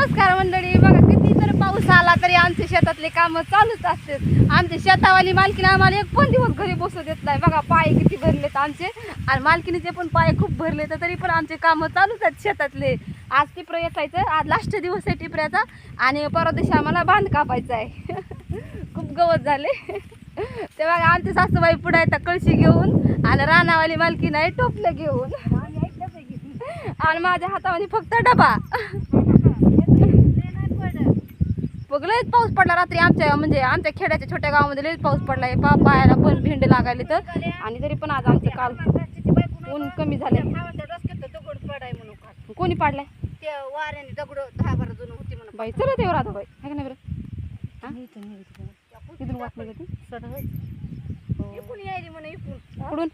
नमस्कार मंडळी. बघा किती जर पाऊस आला तरी आमच्या शेतातले कामं चालूच असतात. आमची शेतावाली मालकीने आम्हाला एक पण दिवस घरी बसू देत नाही. बघा पाय किती भरलेत आमचे, आणि मालकीने पण पाय खूप भरले, तर तरी पण आमचे कामं चालूच आहेत शेतातले. आज टिपरं येतायचं, आज लास्ट दिवस आहे टिपऱ्याचा, आणि परवा दिवशी आम्हाला बांध कापायचा आहे. खूप गवत झाले. ते बघा आमचे सासूबाई पुढे येतात कळशी घेऊन, आणि रानावाली मालकी नाही टोपलं घेऊन, आणि माझ्या हातामध्ये फक्त डबा. बघ लयच पाऊस पडला रात्री आमच्या, म्हणजे आमच्या खेड्याच्या छोट्या गावामध्ये लयच पाऊस पडलाय. पायाला पण भेंडे लागायले तर, आणि तरी पण आज आमचं काल ऊन कमी झाले. कोणी पाडलाय ते वाऱ्याने दगड 10-12 जण होती म्हणून. बाई चला ते राधा बाई आहे का नाही बरं. इथून वाटलं का ती इकून यायली म्हणून इकून कुठून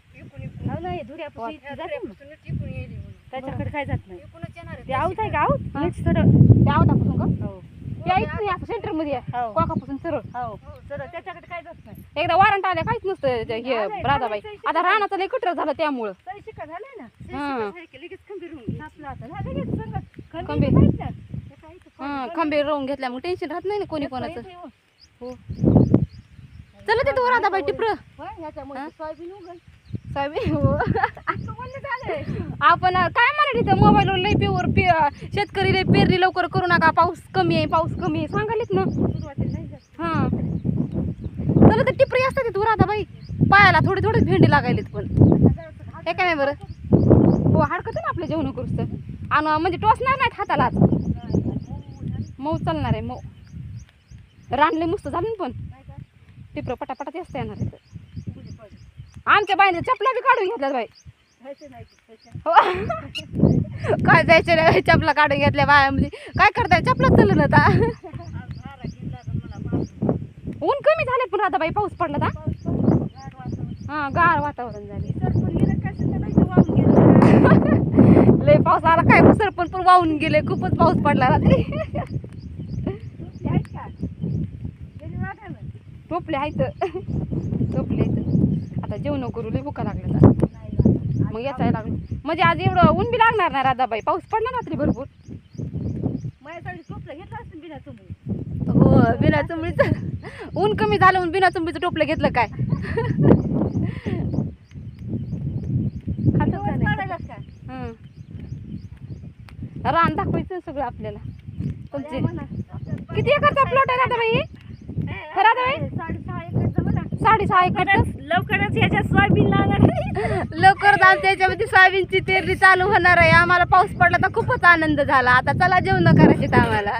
नाही धुऱ्यापासून इकून यायली म्हणून. त्याच्याकडे काय जात नाही. इकूनच येणार आहे. ते आऊत आहे का आऊत हा. थोडं त्या आवतापासून का हो त्या इथून असं सेंटर मध्ये आहे हो. कोकापासून सरळ. हो सर त्याच्याकडे काय जात नाही. एकदा वारंट आले काहीच नसतं हे राधाबाई. आता रानाचं लय कटर झालं त्यामुळं. तरी शिका झालंय ना. हा लगेच खंबीर होऊन सापला आता झालं लगेच संगत खंबीर. खंबीर हा खंबीर रोवून घेतल्यामुळे टेन्शन राहत नाही ना कोणी कोणाचं. हो चला तिथं राधाबाई टिपर याच्यामुळे सोयाबीन उगल सोयाबीन. हो आपण काय म्हणा तिथं मोबाईलवर लय शेतकरी लय पेरणी लवकर करू नका, पाऊस कमी आहे पाऊस कमी आहे सांगालीत ना. हा चला तर टिपरी असतात तिथं राधाबाई, पायाला थोडी थोडी भेंडी लागायलीत पण हे काय नाही बरं. हो हडकत ना आपल्या जेवण करूच तर, आणि म्हणजे टोचणार नाहीत हाताला. मऊ चालणार आहे मऊ. रानले मस्त झालं ना पण टिपर पटापटाच असते येणार तिथं. आमच्या बाईने चपला बी काढून घेतल्यात बाई. हो काय जायचं नाही, चपला काढून घेतल्या बाया. म्हणजे काय करताय चपला चाललं आता. ऊन कमी झाले पण आता बाई पाऊस पडला तर. हा गार वातावरण झाले. लय पाऊस आला काय सरपण पण वाहून गेले. खूपच पाऊस पडला रात्री. टोपले आहेत टोपले आहेत. आता जेवण करू लय भुका लागल्या मग याचाय लागलं. म्हणजे आज एवढं ऊन बी लागणार नाही राधाबाई, पाऊस पडला रात्री भरपूर. माझ्यासाठी टोपलं घेतलं असतं बिना तुम्ही. हो बिना चुंबडीचं ऊन कमी झालं म्हणून बिना चुंबडीचं टोपलं घेतलं काय. रान दाखवायचं सगळं आपल्याला. तुमचे किती एकरचा प्लॉट आहे राधाबाई? राधाबाई 6.5 एकर. लवकरच याच्या सोयाबीन लागणार. लवकरच आमच्या याच्यामध्ये सोयाबीनची पेरणी चालू होणार आहे. आम्हाला पाऊस पडला तर खूपच आनंद झाला. आता चला जेवण करायचे आम्हाला.